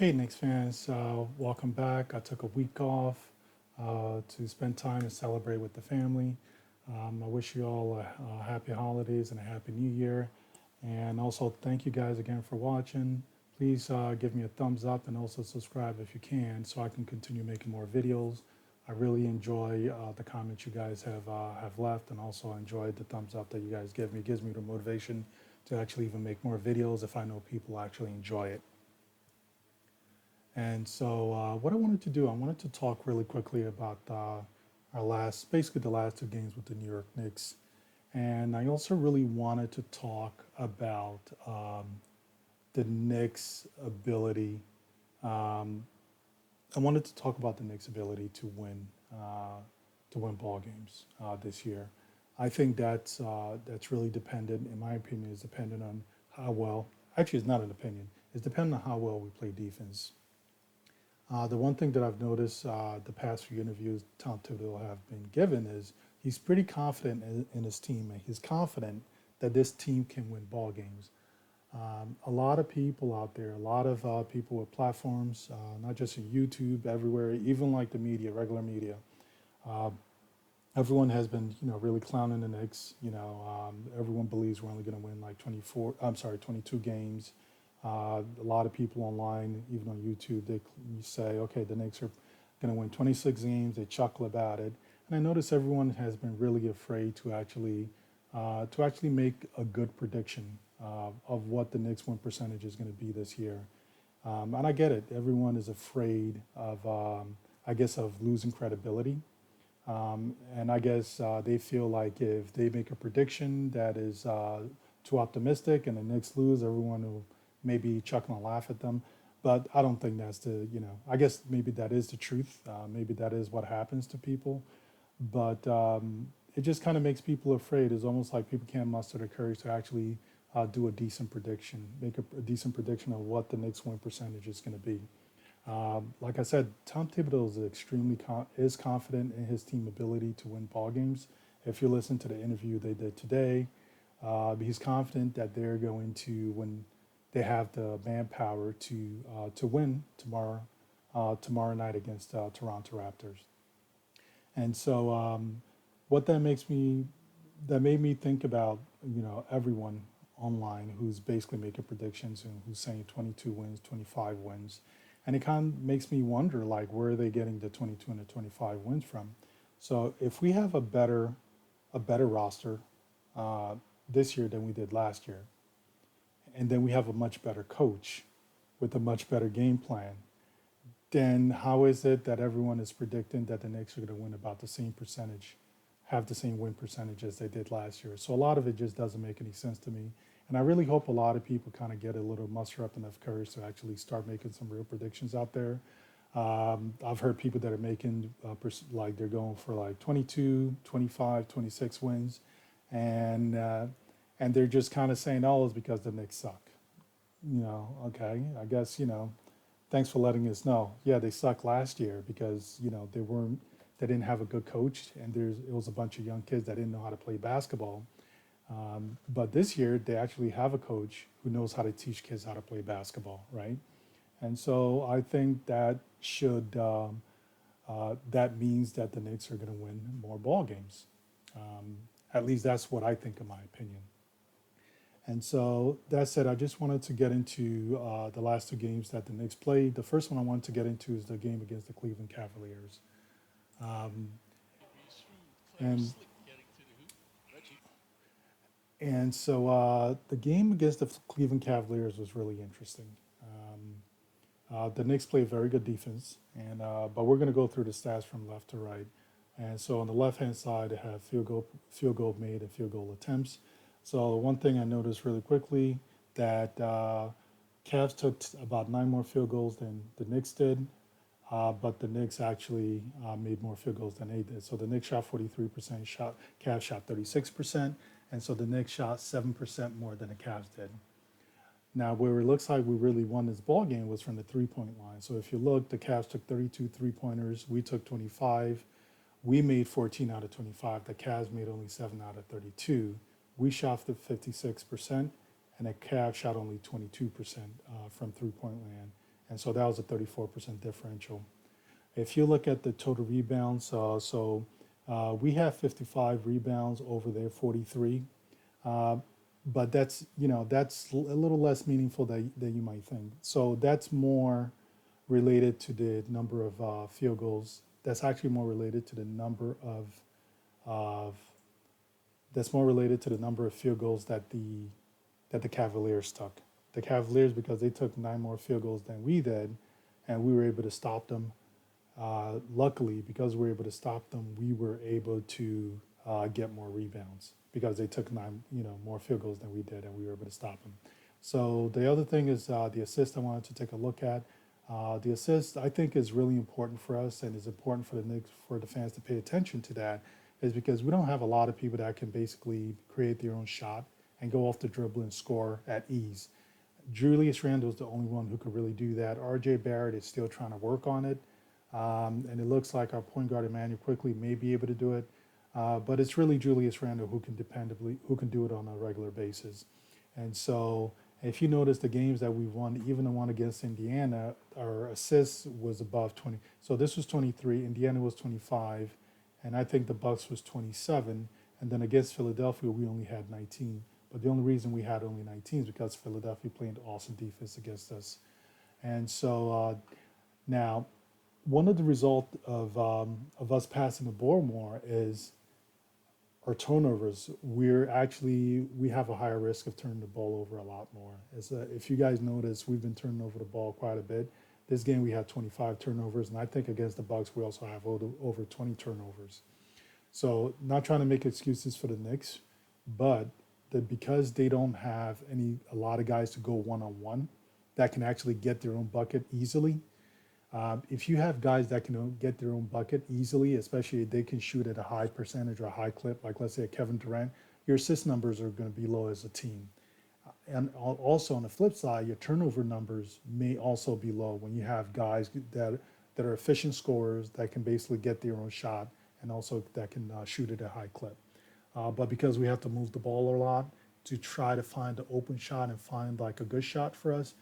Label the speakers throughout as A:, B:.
A: Hey, Knicks fans, welcome back. I took a week off to spend time and celebrate with the family. I wish you all a happy holidays and a happy new year. And also, thank you guys again for watching. Please give me a thumbs up and also subscribe if you can so I can continue making more videos. I really enjoy the comments you guys have left, and also enjoyed the thumbs up that you guys give me. It gives me the motivation to actually even make more videos if I know people actually enjoy it. And so, what I wanted to do, I wanted to talk really quickly about basically the last two games with the New York Knicks. And I also really wanted to talk about the Knicks' ability. Um, I wanted to talk about the Knicks' ability to win ball games this year. I think that's really dependent, in my opinion, is dependent on how well. Actually, it's not an opinion. It's dependent on how well we play defense. The one thing that I've noticed the past few interviews Tom Thibodeau have been given is he's pretty confident in his team, and he's confident that this team can win ball games. A lot of people out there, a lot of people with platforms, not just in YouTube, everywhere, even like the media, regular media. Uh, Everyone has been, really clowning the Knicks. Everyone believes we're only going to win like 24. I'm sorry, 22 games. A lot of people online, even on YouTube, they say, okay, the Knicks are going to win 26 games. They chuckle about it, and I notice everyone has been really afraid to actually make a good prediction of what the Knicks win percentage is going to be this year. And I get it. Everyone is afraid of, I guess, of losing credibility. And I guess they feel like if they make a prediction that is too optimistic and the Knicks lose, everyone will maybe chuckle and laugh at them. But I don't think that's I guess maybe that is the truth. Maybe that is what happens to people. But it just kind of makes people afraid. It's almost like people can't muster the courage to actually do a decent prediction, make a decent prediction of what the Knicks win percentage is going to be. Like I said, Tom Thibodeau is is confident in his team ability to win ball games. If you listen to the interview they did today, he's confident that they're going to when they have the manpower to win tomorrow night against Toronto Raptors. And so, what that made me think about everyone online who's basically making predictions and who's saying 22 wins, 25 wins, and it kind of makes me wonder like where are they getting the 22 and the 25 wins from? So if we have a better roster uh, this year than we did last year, and then we have a much better coach with a much better game plan, then how is it that everyone is predicting that the Knicks are going to win about the same percentage, have the same win percentage as they did last year? So a lot of it just doesn't make any sense to me. And I really hope a lot of people kind of get a little muster up enough courage to actually start making some real predictions out there. I've heard people that are making like they're going for like 22, 25, 26 wins, and uh, and they're just kind of saying, "Oh, it's because the Knicks suck." Okay, I guess thanks for letting us know. Yeah, they sucked last year because they didn't have a good coach, and it was a bunch of young kids that didn't know how to play basketball. But this year they actually have a coach who knows how to teach kids how to play basketball, right? And so I think that means that the Knicks are going to win more ball games. Um, at least that's what I think, in my opinion. And so that said, I just wanted to get into the last two games that the Knicks played. The first one I wanted to get into is the game against the Cleveland Cavaliers. Um, and and so the game against the Cleveland Cavaliers was really interesting. The Knicks play very good defense, and but we're going to go through the stats from left to right. And so on the left hand side, they have field goal made, and field goal attempts. So one thing I noticed really quickly that Cavs took about nine more field goals than the Knicks did, but the Knicks actually made more field goals than they did. So the Knicks shot 43%, Cavs shot 36%, and so the Knicks shot 7% more than the Cavs did. Now, where it looks like we really won this ball game was from the 3 point line. So if you look, the Cavs took 32 3 pointers, we took 25. We made 14 out of 25. The Cavs made only 7 out of 32. We shot the 56%, and the Cavs shot only 22% from 3 point land. And so that was a 34% differential. If you look at the total rebounds, we have 55 rebounds over their 43. Uh, but that's, that's a little less meaningful than you might think. So that's more related to the number of field goals. That's actually more related to the number of that's more related to the number of field goals that the Cavaliers took. The Cavaliers, because they took 9 more field goals than we did, and we were able to stop them. Luckily, because we were able to stop them, we were able to get more rebounds because they took 9 more field goals than we did, and we were able to stop them. So the other thing is the assist. I wanted to take a look at. The assist, I think, is really important for us, and is important for the Knicks, for the fans to pay attention to that, is because we don't have a lot of people that can basically create their own shot and go off the dribble and score at ease. Julius Randle is the only one who could really do that. R.J. Barrett is still trying to work on it, and it looks like our point guard Emmanuel quickly may be able to do it, but it's really Julius Randle who can do it on a regular basis. And so, if you notice the games that we won, even the one against Indiana, our assists was above 20. So this was 23, Indiana was 25, and I think the Bucks was 27. And then against Philadelphia, we only had 19. But the only reason we had only 19 is because Philadelphia played awesome defense against us. And so now, one of the results of us passing the ball more is our turnovers. We have a higher risk of turning the ball over a lot more. If you guys notice, we've been turning over the ball quite a bit. This game we had 25 turnovers, and I think against the Bucks we also have over 20 turnovers. So not trying to make excuses for the Knicks, but because they don't have a lot of guys to go one on one that can actually get their own bucket easily. If you have guys that can get their own bucket easily, especially if they can shoot at a high percentage or a high clip, like let's say Kevin Durant, your assist numbers are going to be low as a team. And also on the flip side, your turnover numbers may also be low when you have guys that are efficient scorers that can basically get their own shot and also that can shoot at a high clip. But because we have to move the ball a lot to try to find the open shot and find like a good shot for us,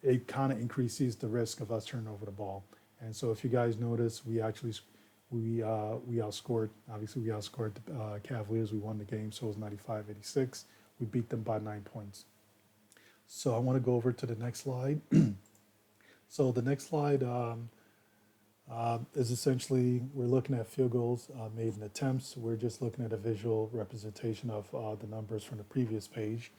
A: it kind of increases the risk of us turning over the ball. And so if you guys notice, we outscored. Obviously, we outscored the Cavaliers. We won the game, so it was 95-86. We beat them by 9 points. So I want to go over to the next slide. So the next slide is essentially we're looking at field goals made in attempts. We're just looking at a visual representation of the numbers from the previous page.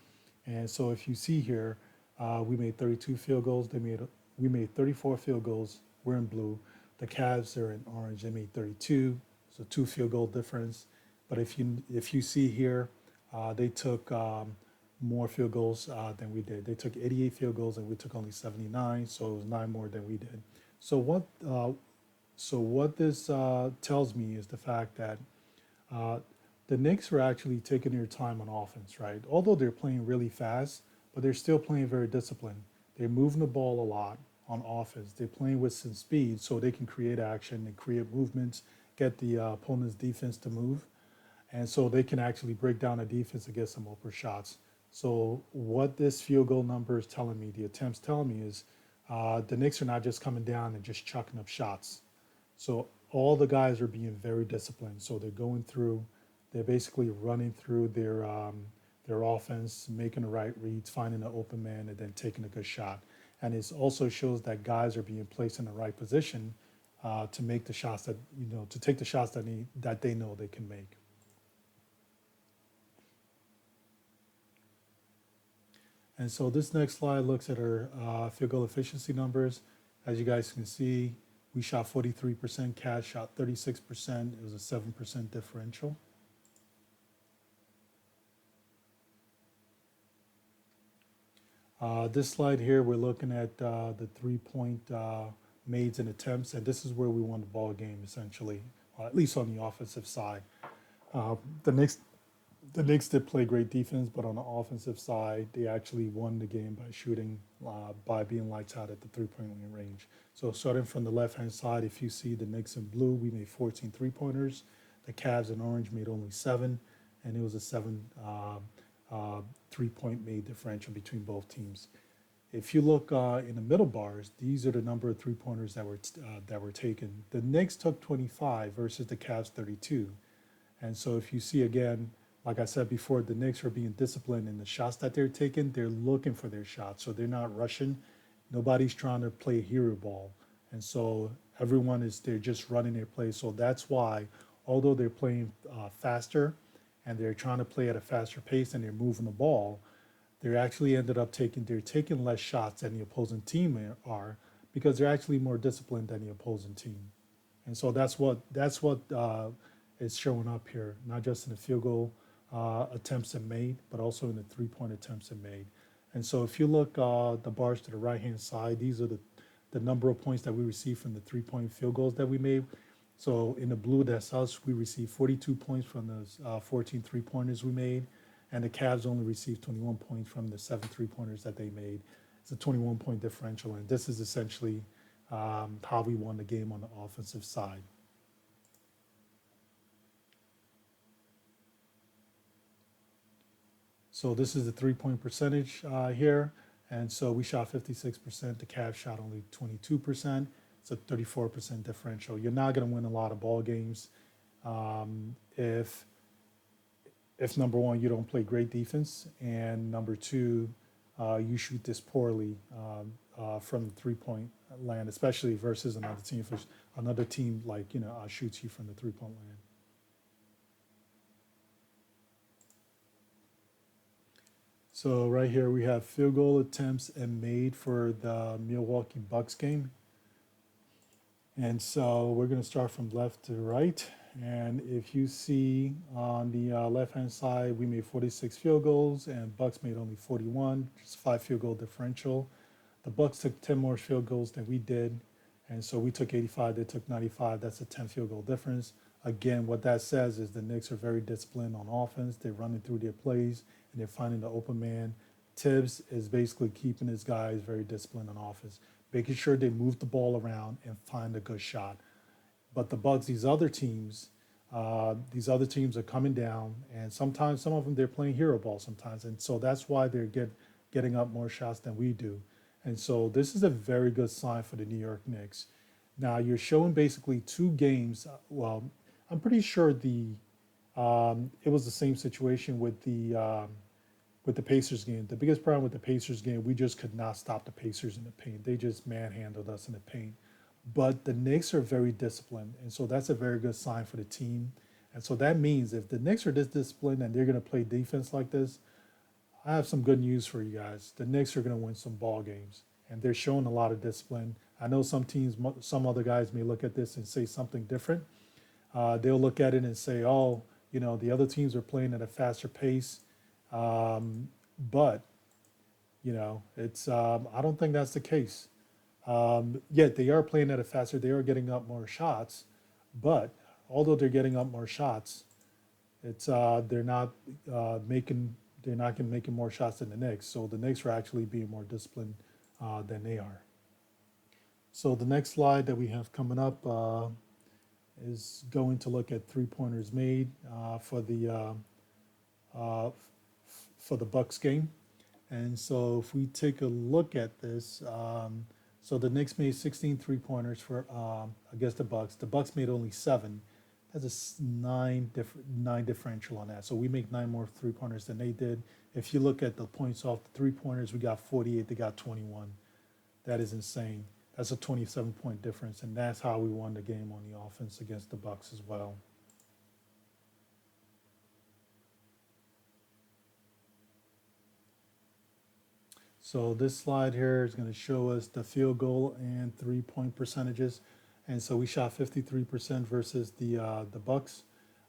A: And so if you see here, we made 32 field goals. We made 34 field goals. We're in blue. The Cavs are in orange. They made 32. So 2 field goal difference. But if you see here, they took more field goals than we did. They took 88 field goals and we took only 79. So it was 9 more than we did. So what this tells me is the fact that the Knicks are actually taking their time on offense, right? Although they're playing really fast, but they're still playing very disciplined. They're moving the ball a lot on offense. They're playing with some speed so they can create action and create movements, get the opponent's defense to move. And so they can actually break down a defense and get some open shots. So what this field goal number is telling me, the attempts telling me is the Knicks are not just coming down and just chucking up shots. So all the guys are being very disciplined. So they're basically running through their offense, making the right reads, finding an open man, and then taking a good shot. And it also shows that guys are being placed in the right position to make the shots to take the shots that they know they can make. And so this next slide looks at our field goal efficiency numbers. As you guys can see, we shot 43%, Cavs shot 36%. It was a 7% differential. This slide here, we're looking at the 3-point mades and attempts, and this is where we won the ball game essentially, at least on the offensive side. The Knicks did play great defense, but on the offensive side, they actually won the game by shooting, by being lights out at the 3-point range. So starting from the left-hand side, if you see the Knicks in blue, we made 14 3-pointers. The Cavs in orange made only 7, and it was a 7 3-point made differential between both teams. if you look in the middle bars, these are the number of three pointers that were taken. The Knicks took 25 versus the Cavs 32. And so if you see again, like I said before, the Knicks are being disciplined in the shots that they're taking. They're looking for their shots, so they're not rushing. Nobody's trying to play hero ball, and so everyone is they're just running their play. So that's why, although they're playing faster, and they're trying to play at a faster pace, and they're moving the ball, they actually ended up they're taking less shots than the opposing team are because they're actually more disciplined than the opposing team. And so that's what is showing up here, not just in the field goal attempts and made, but also in the 3 point attempts and made. And so if you look the bars to the right hand side, these are the number of points that we received from the 3 point field goals that we made. So in the blue, that's us. We received 42 points from those 14 3 pointers we made, and the Cavs only received 21 points from the 7 3 pointers that they made. It's a 21 point differential, and this is essentially how we won the game on the offensive side. So this is the 3 point percentage here. And so we shot 56%. The Cavs shot only 22%. It's a 34% differential. You're not going to win a lot of ball games if number one, you don't play great defense, and number two, you shoot this poorly from the 3 point land, especially versus another team. If another team like shoots you from the 3 point land. So right here we have field goal attempts and made for the Milwaukee Bucks game. And so we're going to start from left to right. And if you see on the left-hand side, we made 46 field goals and Bucks made only 41, just 5 field goal differential. The Bucks took 10 more field goals than we did. And so we took 85, they took 95. That's a 10 field goal difference. Again, what that says is the Knicks are very disciplined on offense. They're running through their plays and they're finding the open man. Thibs is basically keeping his guys very disciplined on offense, making sure they move the ball around and find a good shot. But the Bucks, these other teams are coming down, and sometimes some of them they're playing hero ball sometimes, and so that's why they're getting up more shots than we do. And so this is a very good sign for the New York Knicks. Now you're showing basically two games. Well, I'm pretty sure the it was the same situation with the Pacers game. The biggest problem with the Pacers game, we just could not stop the Pacers in the paint. They just manhandled us in the paint. But the Knicks are very disciplined, and so that's a very good sign for the team. And so that means if the Knicks are this disciplined and they're going to play defense like this, I have some good news for you guys. The Knicks are going to win some ball games, and they're showing a lot of discipline. I know some teams, some other guys may look at this and say something different. They'll look at it and say, "Oh, the other teams are playing at a faster pace," but it's I don't think that's the case. Yet they are playing at a faster. They are getting up more shots, but although they're getting up more shots, it's they're not making more shots than the Knicks. So the Knicks are actually being more disciplined than they are. So the next slide that we have coming up is going to look at 3 pointers made uh, for the Bucks game. And so if we take a look at this, so the Knicks made 16 3 pointers for against the Bucks. The Bucks made only 7. That's a nine differential on that. So we make 9 more 3 pointers than they did. If you look at the points off the 3 pointers, we got 48. They got 21. That is insane. That's a 27 point difference, and that's how we won the game on the offense against the Bucks as well. So this slide here is going to show us the field goal and 3 point percentages. And so we shot 53% versus the Bucks.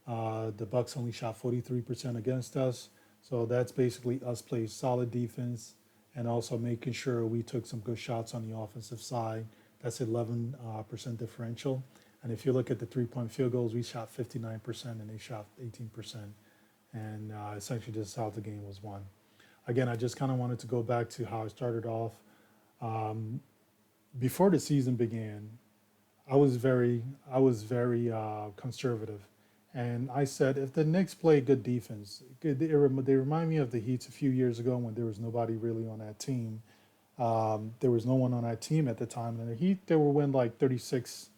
A: The Bucks only shot 43% against us. So that's basically us playing solid defense and also making sure we took some good shots on the offensive side. That's 11% differential. And if you look at the 3 point field goals, we shot 59% and they shot 18%. And essentially, this is how the game was won. Again, I just kind of wanted to go back to how I started off. Um, Before the season began, I was very conservative, and I said if the Knicks play good defense, they remind me of the Heats a few years ago when there was nobody really on that team. There was no one on that team at the time. And the Heat, they were win like 36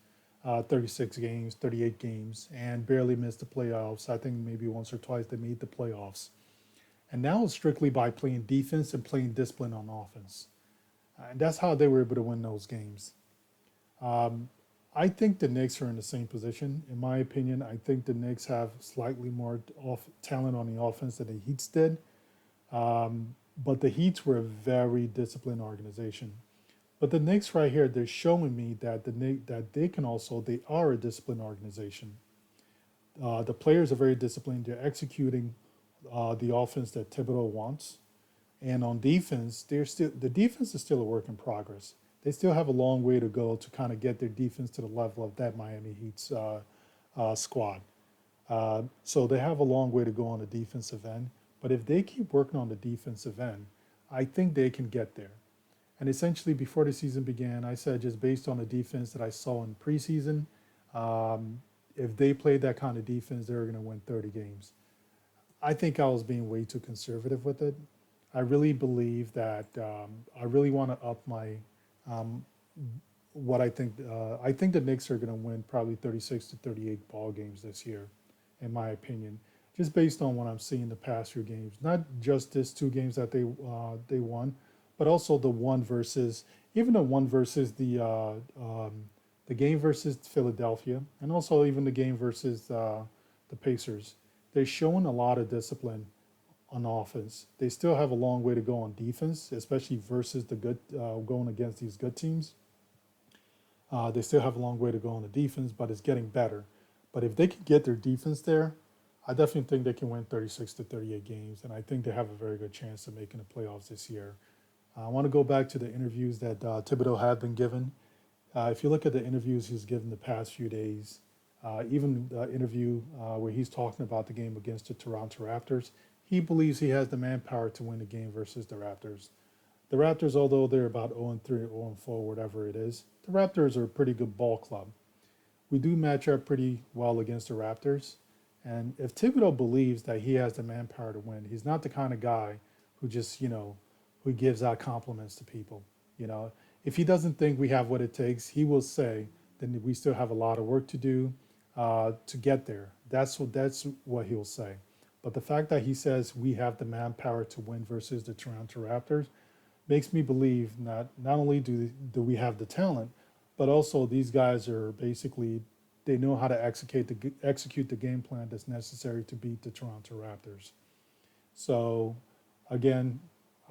A: games, 38 games, and barely missed the playoffs. I think maybe once or twice they made the playoffs. And now it's strictly by playing defense and playing discipline on offense. And that's how they were able to win those games. Um, I think the Knicks are in the same position. In my opinion, I think the Knicks have slightly more talent on the offense than the Heats did. But the Heats were a very disciplined organization. But the Knicks right here, they're showing me that that they are a disciplined organization. The players are very disciplined. They're executing the offense that Thibodeau wants. And on defense, the defense is still a work in progress. They still have a long way to go to kind of get their defense to the level of that Miami Heat's squad. So they have a long way to go on the defensive end. But if they keep working on the defensive end, I think they can get there. And essentially, before the season began, I said just based on the defense that I saw in preseason, um, if they played that kind of defense, they were going to win 30 games. I think I was being way too conservative with it. I really believe that I really want to up my um, what I think. I think the Knicks are going to win probably 36 to 38 ball games this year, in my opinion, just based on what I'm seeing the past few games. Not just this two games that they won, but also the one versus even the one versus the game versus Philadelphia, and also even the game versus the Pacers. They're showing a lot of discipline on offense. They still have a long way to go on defense, especially versus the good going against these good teams. They still have a long way to go on the defense, but it's getting better. But if they can get their defense there, I definitely think they can win 36 to 38 games, and I think they have a very good chance of making the playoffs this year. I want to go back to the interviews that Thibodeau had been given. If you look at the interviews he's given the past few days, even the interview where he's talking about the game against the Toronto Raptors, he believes he has the manpower to win the game versus the Raptors. The Raptors, although they're about 0-3 or 0-4, whatever it is, the Raptors are a pretty good ball club. We do match up pretty well against the Raptors. And if Thibodeau believes that he has the manpower to win, he's not the kind of guy who just, who gives out compliments to people. You know, if he doesn't think we have what it takes, he will say, then we still have a lot of work to do to get there. That's what he'll say. But the fact that he says we have the manpower to win versus the Toronto Raptors makes me believe not only do we have the talent, but also these guys are basically they know how to execute the game plan that's necessary to beat the Toronto Raptors. So again,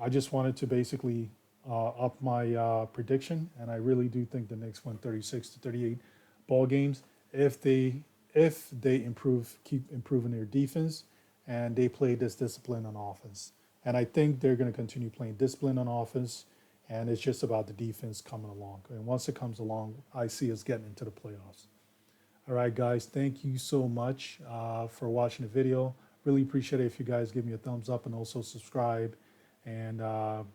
A: I just wanted to basically up my prediction, and I really do think the Knicks win 36 to 38 ball games if they keep improving their defense, and they play this discipline on offense. And I think they're going to continue playing discipline on offense, and it's just about the defense coming along. And once it comes along, I see us getting into the playoffs. All right, guys, thank you so much for watching the video. Really appreciate it if you guys give me a thumbs up and also subscribe. And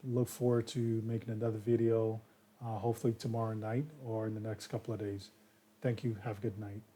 A: look forward to making another video, hopefully tomorrow night or in the next couple of days. Thank you. Have a good night.